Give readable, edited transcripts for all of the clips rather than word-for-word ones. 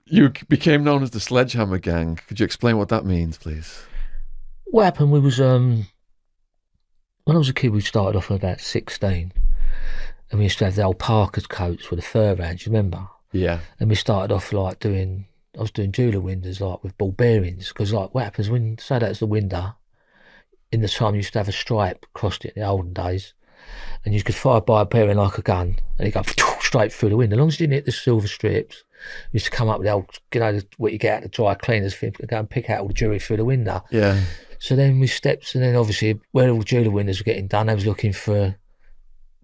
You became known as the Sledgehammer Gang. Could you explain what that means, please? What happened? We was when I was a kid, we started off at about 16, and we used to have the old Parker's coats with the fur around. Do you remember? Yeah. And we started off like doing. I was doing jeweler windows like with ball bearings because like what happens when say that's the window in the time you used to have a stripe across it in the olden days, and you could fire by a bearing like a gun, and it go straight through the window. As long as you didn't hit the silver strips, you used to come up with the old, what you get out the dry cleaners thing, go and pick out all the jewellery through the window. Yeah. So then we stepped, and then obviously where all the jeweler windows were getting done, I was looking for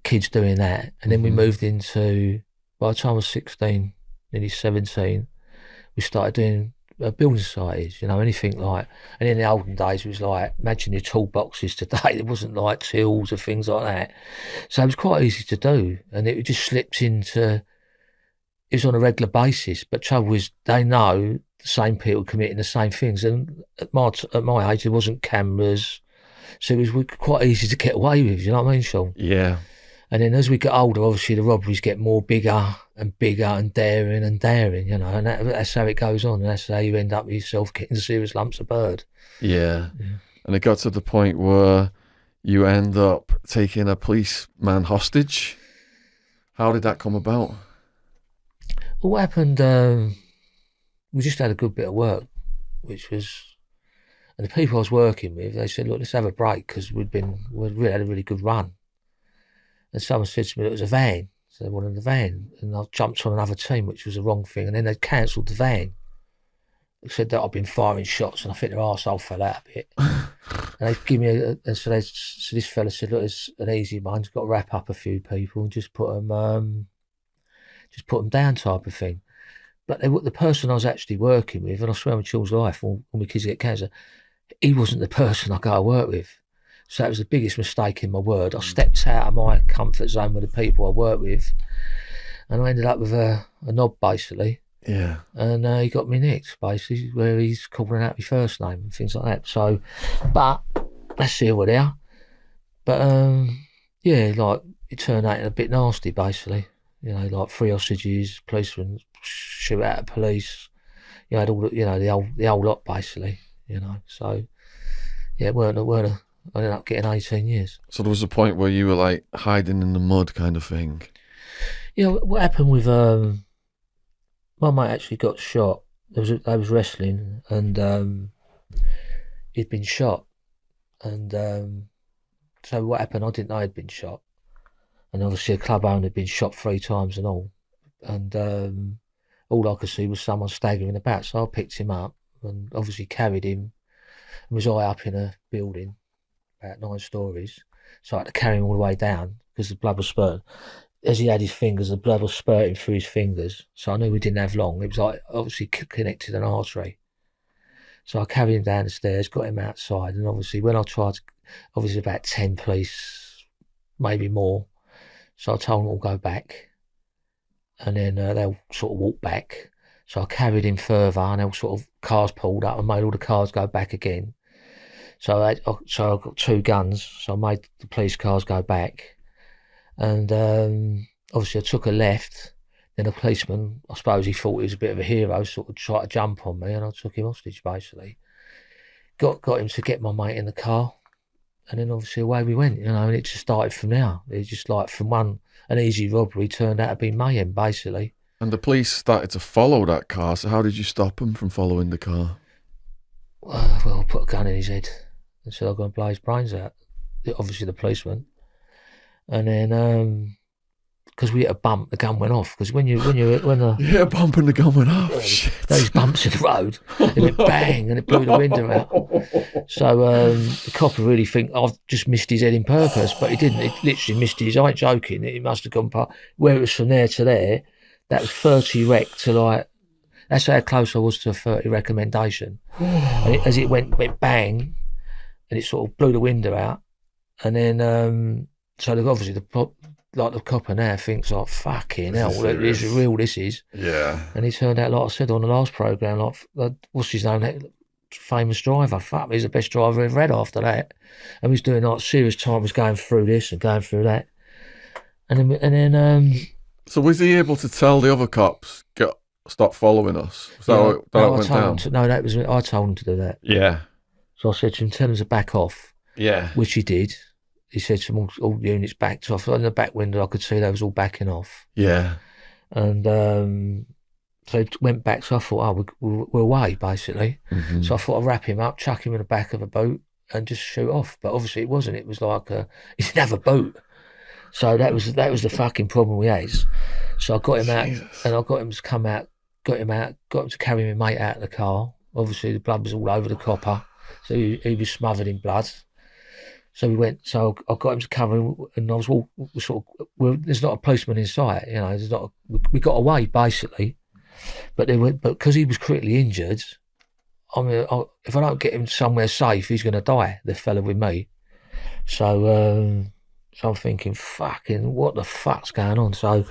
kids doing that, and then we moved into. By the time I was 16, nearly 17, we started doing building societies, anything like, and in the olden days it was like, imagine your toolboxes today, there wasn't like tools or things like that. So it was quite easy to do, and it just slipped into, it was on a regular basis, but trouble was they know the same people committing the same things, and at my age there wasn't cameras, so it was quite easy to get away with, you know what I mean, Sean? Yeah. And then as we get older, obviously the robberies get more bigger and bigger and daring, and that's how it goes on. And that's how you end up with yourself getting serious lumps of bird. Yeah. And it got to the point where you end up taking a policeman hostage. How did that come about? Well, what happened, we just had a good bit of work, and the people I was working with, they said, look, let's have a break because we'd really had a really good run. And someone said to me it was a van. So they wanted a van. And I jumped on another team, which was the wrong thing. And then they cancelled the van. They said that I'd been firing shots, and I think their arsehole fell out a bit. And they give me so this fella said, look, it's an easy one. You've got to wrap up a few people and just put them down type of thing. But the person I was actually working with, and I swear on my child's life, all my kids get cancer, he wasn't the person I go to work with. So that was the biggest mistake in my word. I stepped out of my comfort zone with the people I work with, and I ended up with a knob, basically. Yeah. And he got me nicked, basically, where he's calling out my first name and things like that. So, but that's here or there. But, yeah, like, it turned out a bit nasty, basically. Like 3 hostages, policemen shoot out at police. You had all the old lot, basically, So, yeah, it weren't I ended up getting 18 years. So there was a point where you were like hiding in the mud kind of thing. What happened with my mate actually got shot. I was wrestling, and he'd been shot, and so what happened? I didn't know he'd been shot, and obviously a club owner had been shot 3 times and all, and all I could see was someone staggering about. So I picked him up and obviously carried him, and was high up in a building, about 9 stories. So I had to carry him all the way down because the blood was spurting. As he had his fingers, the blood was spurting through his fingers. So I knew we didn't have long. It was like obviously connected an artery. So I carried him down the stairs, got him outside, and obviously when I tried to, obviously about 10 police, maybe more. So I told them all go back, and then they'll sort of walk back. So I carried him further, and all sort of cars pulled up and made all the cars go back again. So I got 2 guns, so I made the police cars go back. And obviously I took a left, then a policeman, I suppose he thought he was a bit of a hero, sort of tried to jump on me, and I took him hostage, basically. Got him to get my mate in the car, and then obviously away we went, and it just started from there. It just like from an easy robbery turned out to be mayhem, basically. And the police started to follow that car, so how did you stop them from following the car? Well, I put a gun in his head and said I'll go and blow his brains out. Obviously the policeman. And then, because we hit a bump, the gun went off. Because when you hit a bump and the gun went off. Shit. Those bumps in the road, and it bang, and it blew the window out. So the copper really think I've just missed his head in purpose, but he didn't. It literally missed his. I ain't joking. It must have gone past where it was from there to there. That was 30 rec to like. That's how close I was to a 30 recommendation. And as it went bang, and it sort of blew the window out, and then. So obviously the copper now thinks like, fucking hell, this is real, this is. Yeah. And he turned out, like I said on the last programme, like, what's his name, that famous driver, fuck me, he's the best driver I've ever had after that. And he was doing like serious time, was going through this and going through that. And then So was he able to tell the other cops, stop following us? Was that Yeah, how it, that how it went down? that was I told him to do that. Yeah. So I said to him, tell him to back off, Yeah. which he did. He said to them, all units backed off. In the back window, I could see they was all backing off. Yeah. And so he went back. So I thought, we're away, basically. Mhm. So I thought I'd wrap him up, chuck him in the back of a boat and just shoot off. But obviously it wasn't. It was like, he didn't have a boat. So that was the fucking problem we had. So I got him out, and I got him to come out, got him to carry my mate out of the car. Obviously the blood was all over the copper, so he was smothered in blood. So we went. So I got him to cover him, and I was all sort of. There's not a policeman in sight, you know. There's not. We got away basically, but because he was critically injured. I mean, if I don't get him somewhere safe, he's going to die. The fella with me. So I'm thinking, fucking, what the fuck's going on? So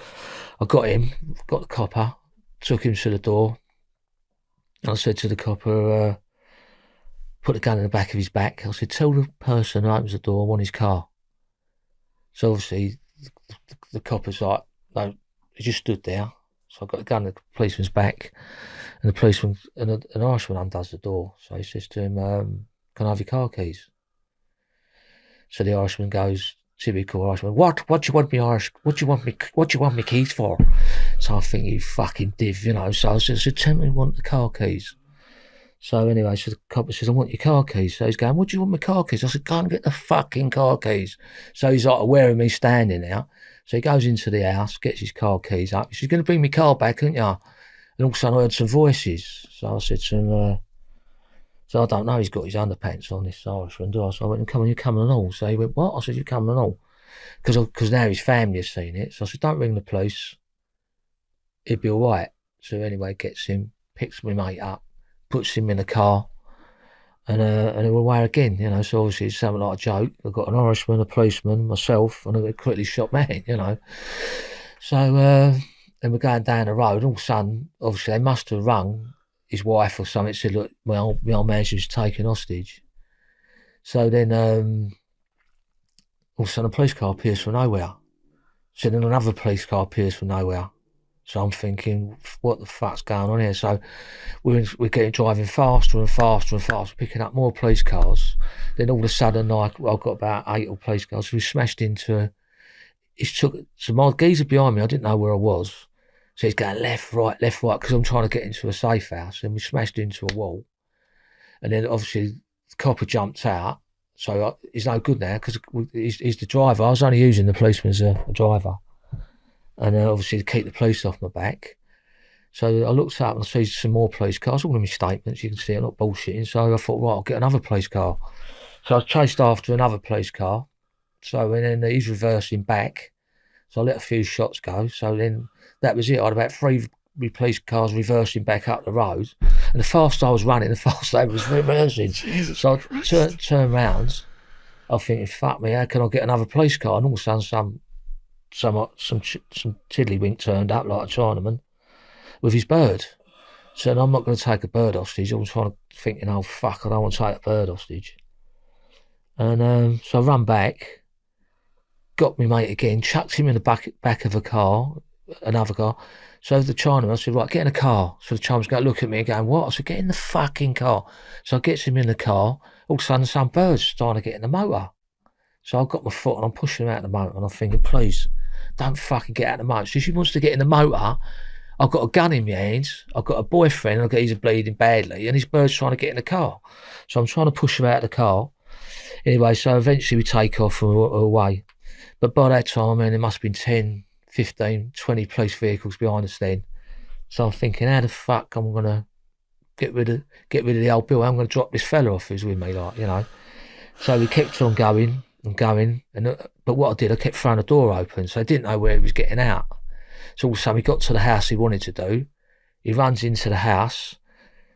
I got the copper, took him to the door. I said to the copper, put the gun in the back of his back. I said, tell the person who opens the door I want his car. So obviously the copper's like, no, he just stood there. So I got the gun in the policeman's back, and the policeman, and an Irishman undoes the door. So he says to him, can I have your car keys? So the Irishman goes, typical Irishman, what do you want me Irish? What do you want me keys for? So I think, you fucking div, you know. So I said, tell me you want the car keys. So anyway, so the cop says, I want your car keys. So he's going, what do you want my car keys? I said, go and get the fucking car keys. So he's like aware of me standing there. So he goes into the house, gets his car keys up. He says, you're going to bring me car back, aren't you? And all of a sudden I heard some voices. So I said to him, so I don't know, he's got his underpants on, this Irishman, do I? So I went, come on, you're coming along. So he went, what? I said, you're coming along. Because now his family has seen it. So I said, don't ring the police. He'd be all right. So anyway, gets him, picks my mate up, puts him in a car, and we're away again, you know. So obviously it's something like a joke. I've got an Irishman, a policeman, myself, and a quickly shot man, you know. So, and we're going down the road, all of a sudden, obviously they must have rung his wife or something, said, look, my old man was taken hostage. So then all of a sudden a police car appears from nowhere. So then another police car appears from nowhere. So I'm thinking, what the fuck's going on here? So we're getting driving faster and faster and faster, picking up more police cars. Then all of a sudden, I've got about 8 police cars. So we smashed into. So my geezer behind me, I didn't know where I was. So he's going left, right, because I'm trying to get into a safe house. And we smashed into a wall. And then obviously the copper jumped out. So he's no good now because he's the driver. I was only using the policeman as a driver. And obviously to keep the police off my back. So I looked up and I see some more police cars, all in my statements, you can see I'm not bullshitting. So I thought, right, I'll get another police car. So I chased after another police car. So and then he's reversing back. So I let a few shots go. So then that was it. I had about 3 police cars reversing back up the road. And the faster I was running, the faster they was reversing. Jesus so Christ. I turned round. I'm thinking, fuck me, how can I get another police car? And all of a sudden some tiddlywink turned up like a Chinaman with his bird. So I'm not going to take a bird hostage. I was thinking, oh fuck, I don't want to take a bird hostage. And so I run back, got my mate again, chucked him in the back of another car. So the Chinaman, I said, right, get in the car. So the Chinaman's going to look at me and going, what? I said, get in the fucking car. So I gets him in the car. All of a sudden, some bird's starting to get in the motor. So I've got my foot and I'm pushing him out of the motor and I'm thinking, please, don't fucking get out of the motor. So she wants to get in the motor. I've got a gun in my hands. I've got a boyfriend. He's bleeding badly and his bird's trying to get in the car. So I'm trying to push him out of the car. Anyway, so eventually we take off and we're away. But by that time, there must have been 10, 15, 20 police vehicles behind us then. So I'm thinking, how the fuck I'm going to get rid of the old bill? I'm going to drop this fella off who's with me, like, you know. So we kept on going. But what I did, I kept throwing the door open, so I didn't know where he was getting out. So all of a sudden, he got to the house he wanted to do. He runs into the house.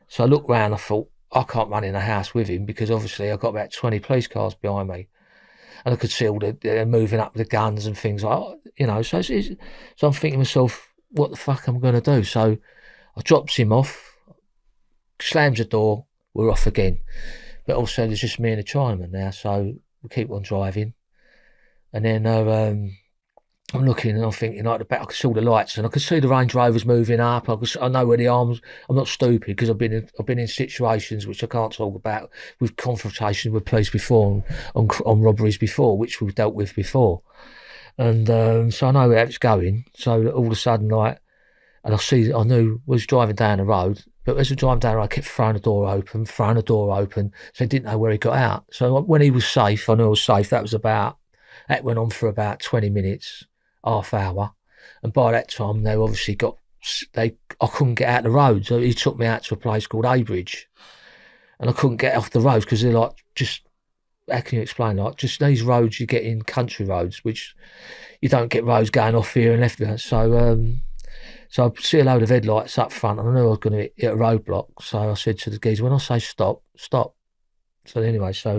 So I looked round, I thought, I can't run in the house with him because obviously I've got about 20 police cars behind me. And I could see all they're moving up the guns and things like that, you know. So I'm thinking to myself, what the fuck am I going to do? So I drops him off, slams the door, we're off again. But also there's just me and the Chinaman now, so we keep on driving. And then I'm looking and I'm thinking like the back. I could see all the lights and I could see the Range Rovers moving up. I know where the arms. I'm not stupid because I've been in situations which I can't talk about with confrontations with police before on robberies before, which we've dealt with before. And so I know where it's going. So all of a sudden, like, and I knew I was driving down the road. But as we driving down the road, I kept throwing the door open. So I didn't know where he got out. So when he was safe, I knew I was safe. That went on for about 20 minutes, half hour. And by that time, they obviously I couldn't get out the road. So he took me out to a place called Abridge. And I couldn't get off the roads because they're like, just, how can you explain? Like, just these roads you get in country roads, which you don't get roads going off here and left there. So I see a load of headlights up front and I knew I was going to hit a roadblock. So I said to the geezer, when I say stop, stop. So anyway, all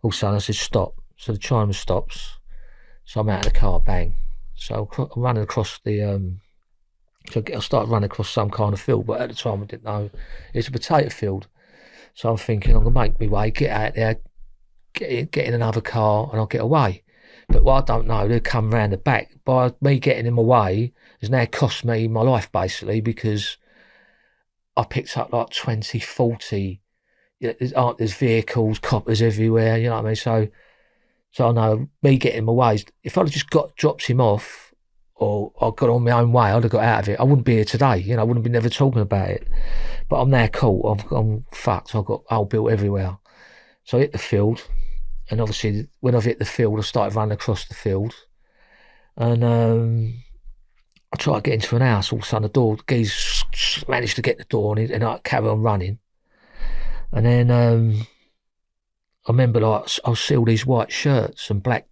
of a sudden I said stop. So the timer stops. So I'm out of the car, bang. So I'm running across I started running across some kind of field, but at the time I didn't know it's a potato field. So I'm thinking I'm going to make my way, get out there, get in another car and I'll get away. But what I don't know, they'll come round the back. By me getting in my way has now cost me my life, basically, because I picked up like 20, 40. There's vehicles, coppers everywhere, you know what I mean? So I know me getting in my way, if I'd have just dropped him off or I got on my own way, I'd have got out of it. I wouldn't be here today, I wouldn't be never talking about it. But I'm now caught, I'm fucked, I've got hole built everywhere. So I hit the field. And obviously, when I've hit the field, I started running across the field. And I tried to get into an house. All of a sudden, the geese managed to get the door and I carry on running. And then I remember, like, I see all these white shirts and black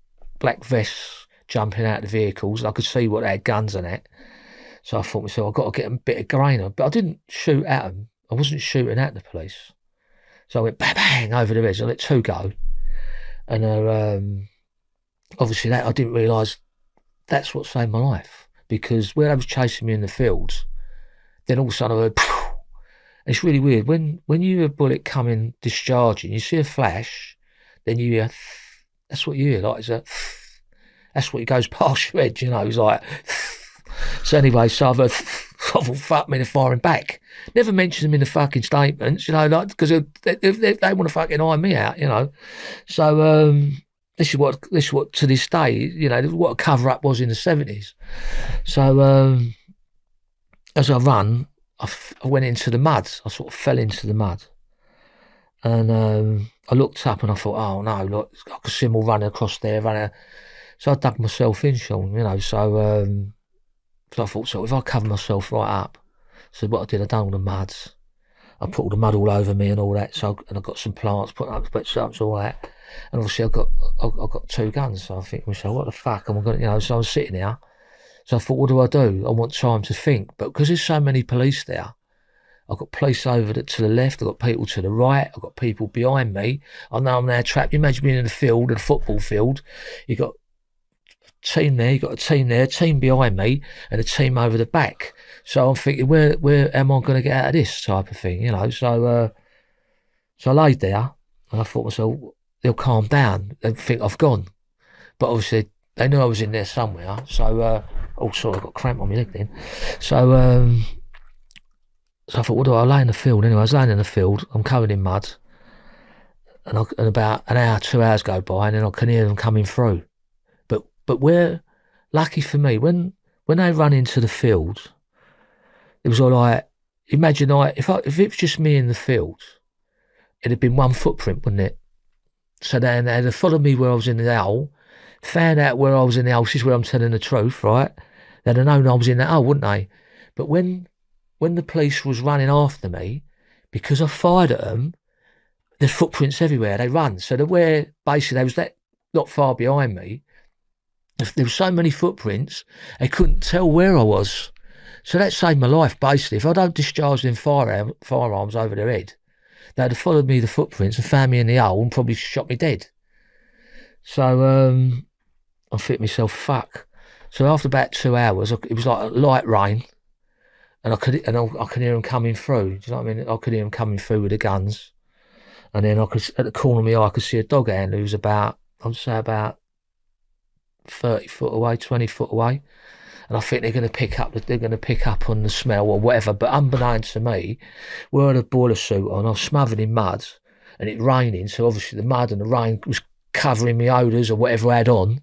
vests jumping out of the vehicles. I could see what they had guns and that. So I thought to myself, I've got to get a bit of grain on. But I didn't shoot at them. I wasn't shooting at the police. So I went bang, bang over the edge. I let two go. And obviously I didn't realise that's what saved my life, because when they was chasing me in the fields, then all of a sudden I heard, and it's really weird, when you hear a bullet coming, discharging, you see a flash, then you hear, that's what you hear, like that's what goes past your head, it's like, so anyway, so I've heard, I thought, fuck me, they're firing back. Never mentioned them in the fucking statements, like, because they want to fucking iron me out, So this is what to this day, what a cover up was in the 70s. So as I run, I went into the mud. I sort of fell into the mud, and I looked up and I thought, oh no, look, I could see them all running across there, So I dug myself in, Sean, so I thought, so if I cover myself right up, so what I did, I done all the muds. I put all the mud all over me and all that. And I got some plants, put up stumps, all that. And obviously I got two guns. So I think to myself, what the fuck am I going to, so I was sitting there. So I thought, what do? I want time to think. But because there's so many police there, I've got police over to the left, I've got people to the right, I've got people behind me. I know I'm now trapped. You imagine being in a football field, you've got team there, you got a team there, a team behind me, and a team over the back. So I'm thinking, where am I going to get out of this type of thing, So I laid there, and I thought to myself, they'll calm down, they think I've gone. But obviously, they knew I was in there somewhere. So, sorry, I got cramp on my leg then. So I thought, what do I lay in the field? Anyway, I was laying in the field, I'm covered in mud, and about an hour, 2 hours go by, and then I can hear them coming through. But lucky for me, when they run into the field, it was all like, imagine if it was just me in the field, it'd have been one footprint, wouldn't it? So then they'd have followed me where I was in the hole, found out where I was in the hole. This is where I'm telling the truth, right? They'd have known I was in that hole, wouldn't they? But when the police was running after me, because I fired at them, there's footprints everywhere. They run. So basically they was that not far behind me. There were so many footprints, they couldn't tell where I was. So that saved my life, basically. If I don't discharge them firearms over their head, they'd have followed me the footprints and found me in the hole and probably shot me dead. So I think myself, fuck. So after about 2 hours, it was like a light rain, and I could hear them coming through. Do you know what I mean? I could hear them coming through with the guns, and then at the corner of my eye, I could see a dog hand who was about, I'd say about 30 foot away, 20 foot away. And I think they're going to pick up on the smell or whatever. But unbeknownst to me, we had a boiler suit on. I was smothered in mud, and it raining. So obviously the mud and the rain was covering my odours or whatever I had on.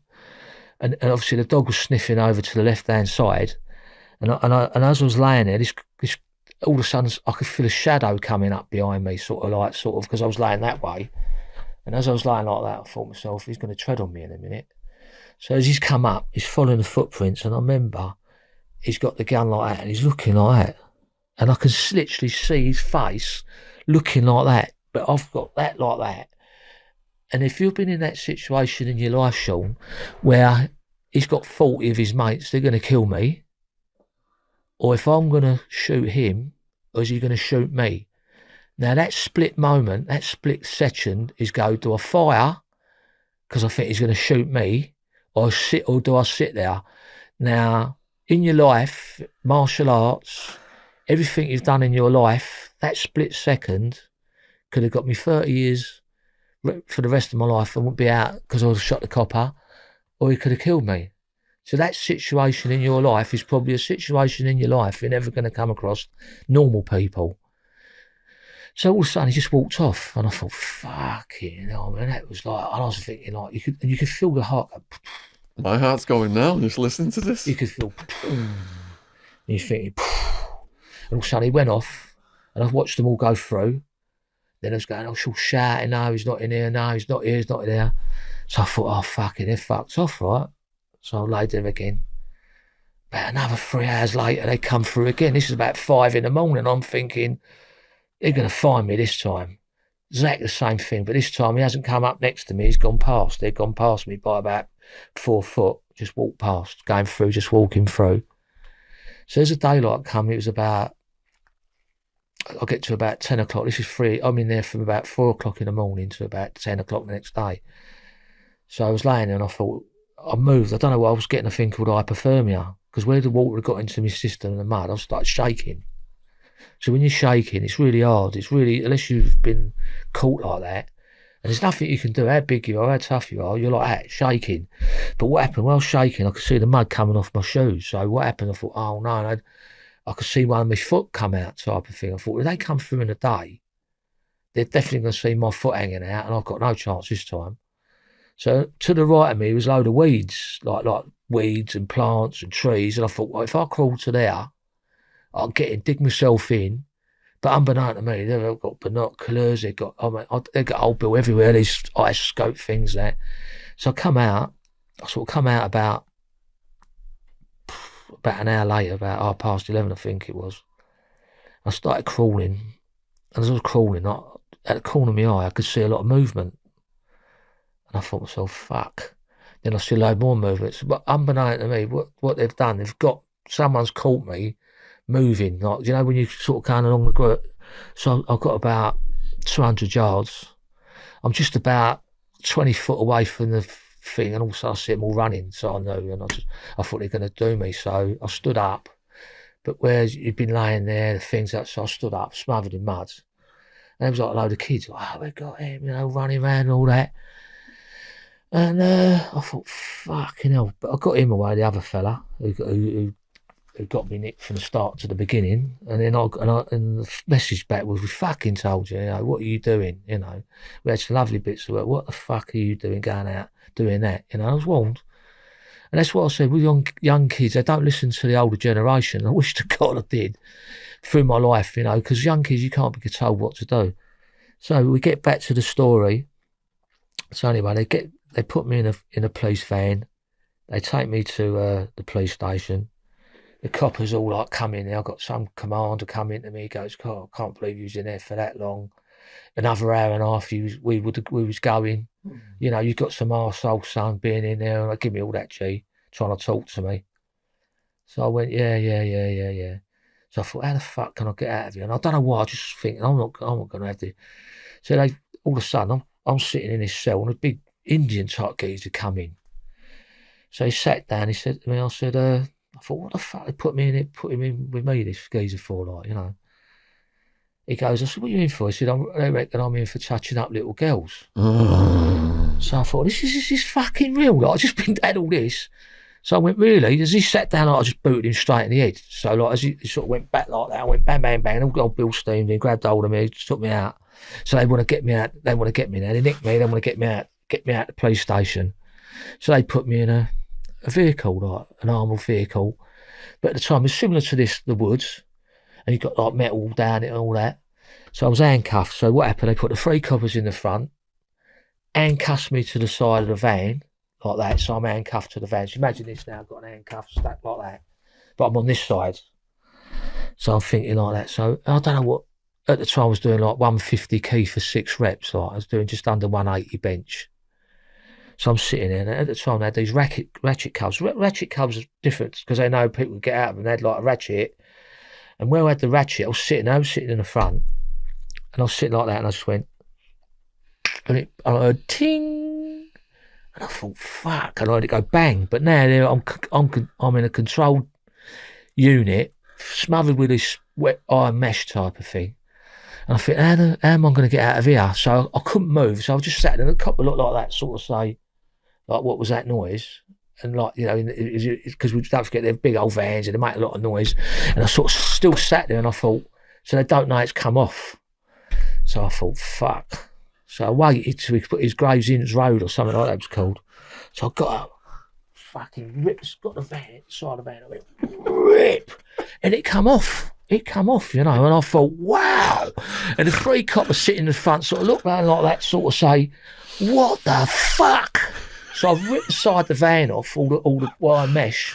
And obviously the dog was sniffing over to the left-hand side. And as I was laying there, this all of a sudden I could feel a shadow coming up behind me, sort of, because I was laying that way. And as I was lying like that, I thought to myself, he's going to tread on me in a minute. So as he's come up, he's following the footprints, and I remember he's got the gun like that, and he's looking like that. And I can literally see his face looking like that, but I've got that like that. And if you've been in that situation in your life, Sean, where he's got 40 of his mates, they're going to kill me, or if I'm going to shoot him, or is he going to shoot me? Now that split moment, that split second is do I fire because I think he's going to shoot me, or do I sit there? Now, in your life, martial arts, everything you've done in your life, that split second could have got me 30 years for the rest of my life. I wouldn't be out because I was shot the copper, or he could have killed me. So that situation in your life is probably a situation in your life you're never going to come across normal people. So all of a sudden he just walked off, and I thought, fucking hell, man, that was like, and I was thinking like, you could feel the heart go, My heart's going now, just listening to this. you could feel, and you're thinking, and all of a sudden he went off, and I watched them all go through. Then I was going, she'll shouting, no, he's not in here, no, he's not here, he's not there. So I thought, oh, fucking, they're fucked off, right? So I laid there again. About another 3 hours later, they come through again. This is about 5 in the morning. I'm thinking, they're going to find me this time. Exactly the same thing, but this time he hasn't come up next to me. He's gone past. They've gone past me by about 4 foot. Just walked past, going through, just walking through. So as the daylight come, it was about, I'll get to about 10 o'clock. This is free. I'm in there from about 4 o'clock in the morning to about 10 o'clock the next day. So I was laying there and I thought, I moved. I don't know why I was getting a thing called hypothermia, because where the water had got into my system and the mud, I started shaking. So when you're shaking, it's really hard. It's really, unless you've been caught like that, and there's nothing you can do, how big you are, how tough you are, you're like that, shaking. But what happened, while shaking, I could see the mud coming off my shoes. So what happened, I thought, oh no, I could see one of my foot come out type of thing. I thought, if they come through in the day, they're definitely going to see my foot hanging out, and I've got no chance this time. So to the right of me was a load of weeds, like weeds and plants and trees. And I thought, well, if I crawl to there, I'll get in, dig myself in. But unbeknown to me, they've got binoculars, they've got old Bill everywhere, these ice scope things there. So I sort of come out about an hour later, about 11:30, I think it was. I started crawling. And as I was crawling, at the corner of my eye, I could see a lot of movement. And I thought to myself, fuck. Then I see a load more movements. But unbeknown to me, what they've done, someone's caught me moving. Like, you know, when you sort of going along the group. So I've got about 200 yards. I'm just about 20 foot away from the thing, and also I see them all running. So I knew, and I thought they're going to do me. So I stood up. But where you'd been laying there, the things that, so I stood up, smothered in mud. And there was like a load of kids, oh, we got him, you know, running around and all that. And I thought, fucking hell. But I got him away, the other fella, who got me nicked from the start to the beginning. And then and the message back was, we fucking told you, you know, what are you doing? You know, we had some lovely bits of work. What the fuck are you doing going out doing that? You know, I was warned. And that's what I said, with young kids, they don't listen to the older generation. I wish to God I did through my life, you know, because young kids, you can't be told what to do. So we get back to the story. So anyway, they put me in a police van. They take me to the police station. The coppers all like come in there. I got some commander come into me. He goes, God, I can't believe you was in there for that long. Another hour and a half we was going. You know, you got some arsehole son being in there, and they give me all that G, trying to talk to me. So I went, yeah. So I thought, how the fuck can I get out of here? And I don't know why, I just thinking, I'm not going to have to. So all of a sudden, I'm sitting in this cell, and a big Indian type geezer come in. So he sat down, he said to me, I thought, what the fuck, they put him in with me, this geezer for, like, you know. He goes, I said, what are you in for? He said, I reckon I'm in for touching up little girls. So I thought, this is fucking real. Like, I just been had all this. So I went, really? As he sat down, like, I just booted him straight in the head. So like, as he sort of went back like that, I went bang, bang, bang. And old Bill steamed in, grabbed hold of me, took me out. So they want to get me out. They want to get me now. They nicked me. They want to get me out the police station. So they put me in a vehicle, like an armoured vehicle. But at the time, it was similar to this, the Woods. And you got like metal down it and all that. So I was handcuffed. So what happened? They put the 3 coppers in the front, handcuffed me to the side of the van, like that. So I'm handcuffed to the van. So imagine this now, I've got an handcuff stuck like that. But I'm on this side. So I'm thinking like that. So I don't know what, at the time I was doing like 150 key for 6 reps. Like I was doing just under 180 bench. So I'm sitting there, and at the time they had these ratchet cubs. Ratchet cubs are different because they know people would get out of them. They had like a ratchet. And where I had the ratchet, I was sitting in the front. And I was sitting like that, and I just went, and I heard ting. And I thought, fuck, and I heard it go bang. But now I'm in a controlled unit, smothered with this wet iron mesh type of thing. And I think, how am I going to get out of here? So I couldn't move. So I was just sat there, and a couple looked like that, sort of say, like, what was that noise? And like, you know, because we don't forget they're big old vans and they make a lot of noise. And I sort of still sat there, and I thought, so they don't know it's come off. So I thought, fuck. So I waited till he put his Gravesends Road or something like that was called. So I got up, fucking got the van, side of the van, I went, rip, and it come off. It come off, you know, and I thought, wow. And the 3 coppers sitting in the front sort of looked around like that, sort of say, what the fuck? So I've ripped the side of the van off, all the wire mesh.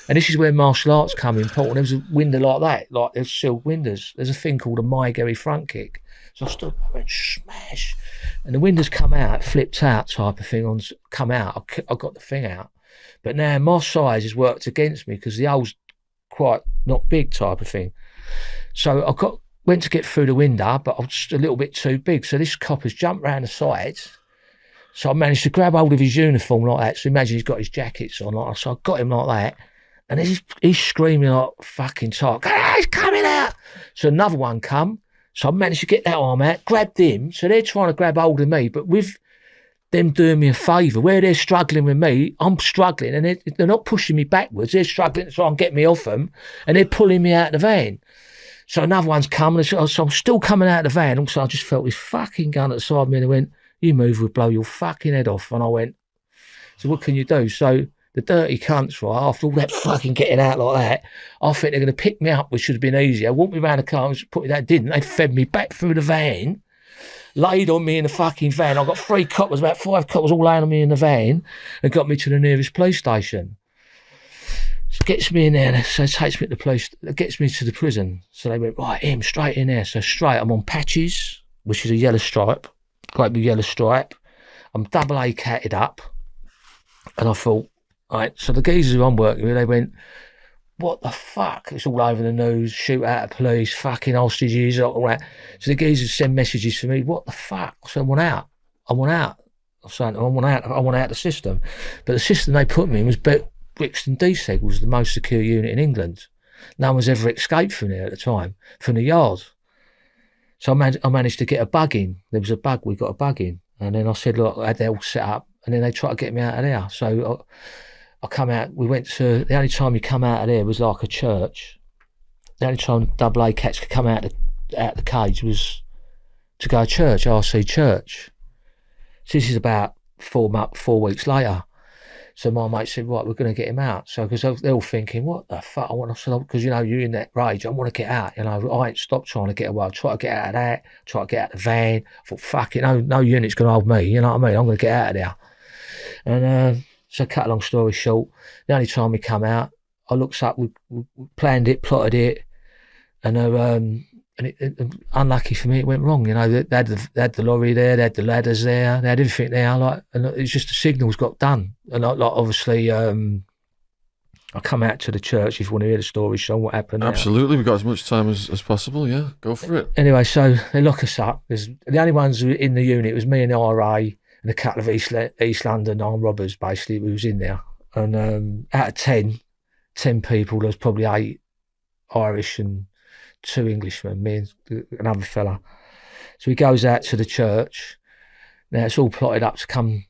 And this is where martial arts come important. There was a window like that, like there's sealed windows. There's a thing called a Maigeri front kick. So I stood, I went smash. And the windows come out, flipped out type of thing, come out. I got the thing out. But now my size has worked against me because the hole's quite not big type of thing. So I went to get through the window, but I was just a little bit too big. So this copper's jumped round the sides. So I managed to grab hold of his uniform like that. So imagine he's got his jackets on like that. So I got him like that. And he's screaming like fucking tight. He's coming out. So another one come. So I managed to get that arm out, grabbed him. So they're trying to grab hold of me, but with them doing me a favour, where they're struggling with me, I'm struggling, and they're not pushing me backwards. They're struggling to try and get me off them, and they're pulling me out of the van. So another one's coming, so I'm still coming out of the van. Also, I just felt this fucking gun at the side of me, and they went, you move, we'll blow your fucking head off. And I went, so what can you do? So the dirty cunts, right, after all that fucking getting out like that, I think they're going to pick me up, which should have been easier. Walk me around the car and put me that didn't. They fed me back through the van, laid on me in the fucking van. I got 3 coppers, about 5 coppers all laying on me in the van, and got me to the nearest police station. So gets me in there, so it takes me to the police, it gets me to the prison. So they went, right, him, straight in there. So straight, I'm on patches, which is a yellow stripe, great big yellow stripe. I'm double A catted up. And I thought, all right, so the geezers who I'm working with, they went, what the fuck? It's all over the news, shootout of police, fucking hostages, all that. So the geezers send messages to me, what the fuck? So I want out. I'm saying, I want out the system. But the system they put me in was Brixton DSEG, was the most secure unit in England. No one's ever escaped from there at the time, from the yard. So I managed to get a bug in. There was a bug, we got a bug in. And then I said, look, I had that all set up. And then they tried to get me out of there. So I come out, we went to, the only time you come out of there was like a church. The only time double A cats could come out the cage was to go to church, RC church. So this is about 4 weeks later. So my mate said, right, we're going to get him out. So because they're all thinking, what the fuck? Because, you know, you're in that rage. I want to get out. You know, I ain't stopped trying to get away. I try to get out of that. Try to get out of the van. I thought, fuck it, no unit's going to hold me. You know what I mean? I'm going to get out of there. And so cut a long story short, the only time we come out, I looked up, we planned it, plotted it, and unlucky for me, it went wrong. You know, they had the lorry there, they had the ladders there, they had everything there. Like, and it's just the signals got done. And like obviously, I come out to the church if you want to hear the story, Sean, what happened. Absolutely, we've got as much time as possible. Yeah, go for it. Anyway, so they lock us up. The only ones in the unit was me and the RA and a couple of East London armed robbers. Basically, we was in there. And out of 10 people, there was probably 8 Irish and 2 Englishmen, me and another fella. So he goes out to the church. Now it's all plotted up to come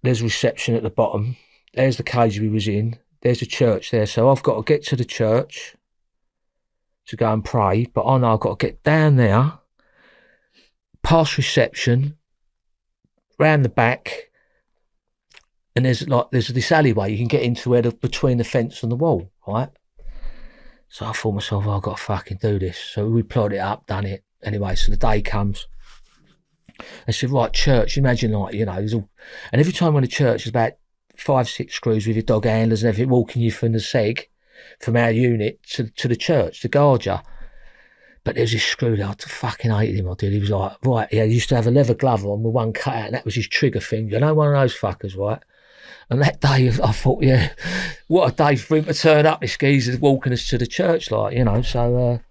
there's reception at the bottom. There's the cage we was in. There's the church there. So I've got to get to the church to go and pray, but I know I've got to get down there, past reception, round the back, and there's this alleyway you can get into where between the fence and the wall, right? So I thought to myself, I've got to fucking do this. So we plotted it up, done it. Anyway, so the day comes. I said, right, church, imagine like, there's all, and every time we're in the church, there's about 5-6 screws with your dog handlers and everything walking you from the seg, from our unit to the church, to guard you. But there's this screw there, I fucking hated him, I did. He was like, right, he used to have a leather glove on with one cut out, and that was his trigger finger. One of those fuckers, right? And that day, I thought, yeah, what a day for him to turn up, this geezer walking us to the church, like, so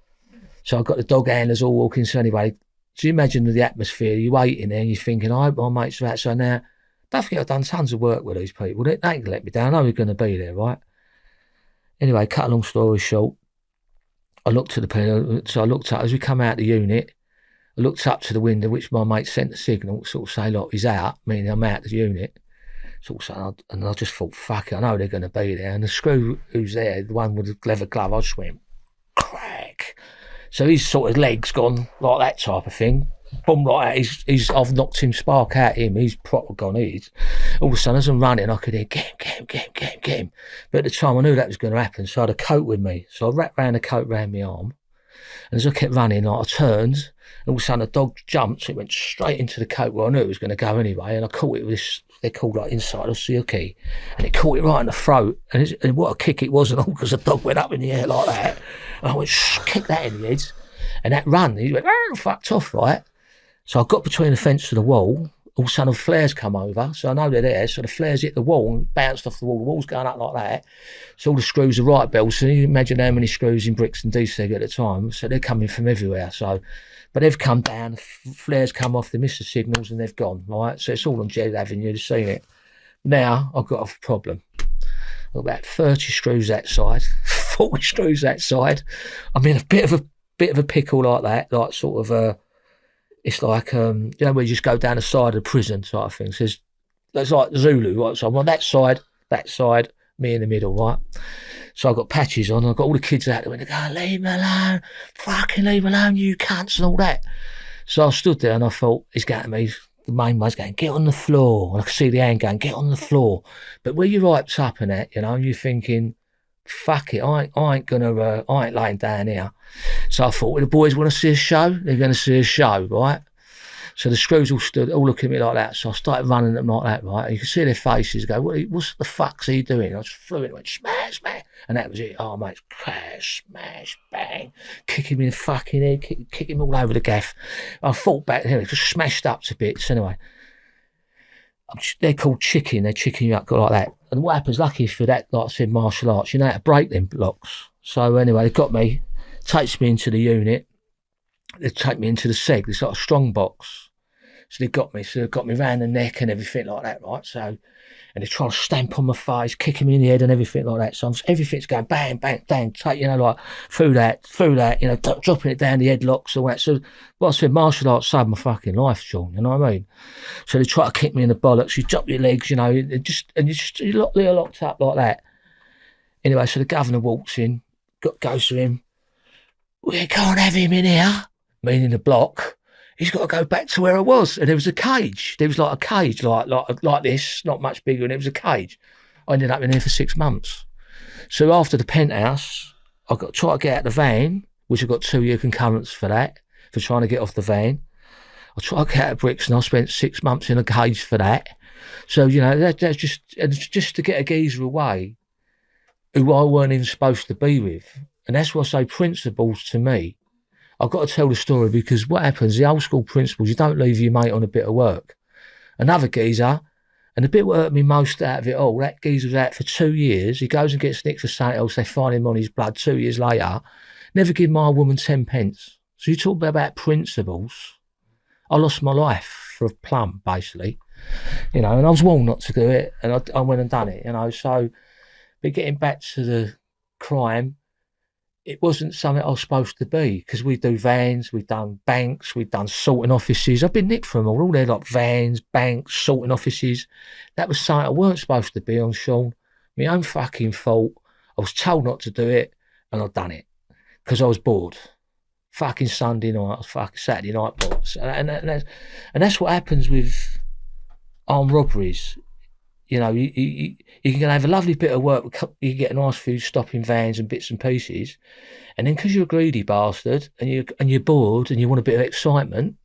I got the dog handlers all walking. So anyway, so you imagine the atmosphere, you're waiting there and you're thinking, I hope my mates are out. So now, don't forget I've done tons of work with these people. They ain't going to let me down. I know we're going to be there, right? Anyway, cut a long story short, I looked at the pillar. So I looked up, as we come out the unit, I looked up to the window, which my mate sent the signal, sort of say, look, he's out, meaning I'm out the unit. And I just thought, fuck it, I know they're going to be there. And the screw who's there, the one with the leather glove, I just went, crack. So his sort of legs gone like that type of thing. Boom, like that. I've knocked him spark out him. He's proper gone. All of a sudden, as I'm running, I could hear, get him. But at the time, I knew that was going to happen. So I had a coat with me. So I wrapped round the coat round my arm. And as I kept running, like, I turned, and all of a sudden, the dog jumped. So it went straight into the coat where I knew it was going to go anyway. And I caught it with this, they're called like inside of seal key. And it caught it right in the throat. And what a kick it was, and all because the dog went up in the air like that. And I went, kick that in the head. And that run, he went, fucked off, right? So I got between the fence and the wall. All of a sudden, flares come over. So I know they're there. So the flares hit the wall and bounced off the wall. The wall's going up like that. So all the screws are right bells. So you imagine how many screws in bricks and D-Seg at the time. So they're coming from everywhere. But they've come down, flares come off, they missed the signals and they've gone, right? So it's all on Jed Avenue, you've seen it. Now, I've got a problem. I've got about 30 screws that side, 40 screws that side. I'm in a bit of a pickle like that, like sort of it's like, where you just go down the side of the prison type of thing. So it's like Zulu, right? So I'm on that side, me in the middle, right? So I've got patches on, I've got all the kids out there when they go, leave me alone, fucking leave me alone, you cunts, and all that. So I stood there and I thought, he's going to me, the main one's going, get on the floor. And I could see the hand going, get on the floor. But where you're right up in that, you're thinking, fuck it, I ain't laying down here. So I thought, well, the boys want to see a show, they're going to see a show, right? So the screws all stood, all looking at me like that. So I started running them like that, right? And you can see their faces go, what's the fuck's he doing? I just flew in and went, smash, smash. And that was it. Oh, mate, crash, smash, bang. Kicking me in the fucking head, kicking me all over the gaff. I fought back there, just smashed up to bits. Anyway, they're called chicken. They're chicking you up like that. And what happens, lucky for that, like I said, martial arts, you know how to break them blocks. So anyway, they got me, takes me into the unit. They take me into the seg. It's like a strong box. So they got me round the neck and everything like that, right? So, and they're trying to stamp on my face, kicking me in the head and everything like that. So everything's going bang, bang, bang, take, like through that, dropping it down the headlocks, all that. So, what I said, martial arts saved my fucking life, Sean, you know what I mean? So they try to kick me in the bollocks, you drop your legs, you're locked up like that. Anyway, so the governor walks in, goes to him, we can't have him in here, meaning the block. He's got to go back to where I was. And there was a cage. There was like a cage, like this, not much bigger, and it was a cage. I ended up in there for 6 months. So after the penthouse, I got tried to get out the van, which I got 2-year concurrence for that, for trying to get off the van. I tried to get out of bricks, and I spent 6 months in a cage for that. So, that's just to get a geezer away who I weren't even supposed to be with. And that's why I say principles to me. I've got to tell the story because what happens, the old school principles, you don't leave your mate on a bit of work. Another geezer, and the bit that hurt me most out of it all, that geezer was out for 2 years. He goes and gets nicked for something else. They find him on his blood 2 years later. Never give my woman 10 pence. So you talk about principles. I lost my life for a plum, basically. And I was warned not to do it, and I went and done it, So, but getting back to the crime, it wasn't something I was supposed to be, because we do vans, we've done banks, we've done sorting offices. I've been nicked from all their like vans, banks, sorting offices. That was something I weren't supposed to be on, Sean. My own fucking fault. I was told not to do it, and I've done it because I was bored. Fucking Sunday night, fucking Saturday night bots, and that's what happens with armed robberies. You know, you can have a lovely bit of work. You get a nice few stopping vans and bits and pieces, and then because you're a greedy bastard and you're bored and you want a bit of excitement,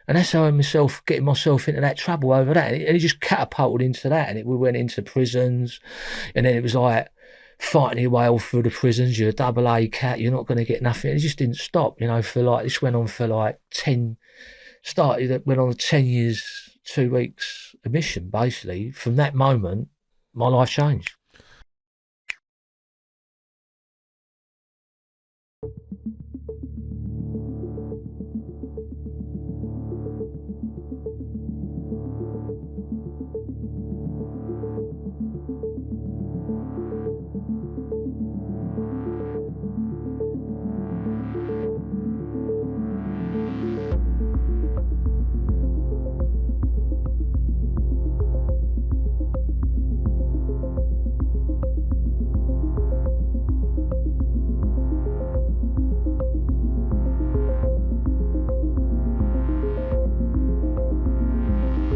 and that's how I'm getting myself into that trouble over that, and it just catapulted into that, and we went into prisons, and then it was like fighting your way all through the prisons. You're a double A cat. You're not going to get nothing. It just didn't stop. You know, this went on for like 10. It went on 10 years. 2 weeks of mission, basically. From that moment, my life changed.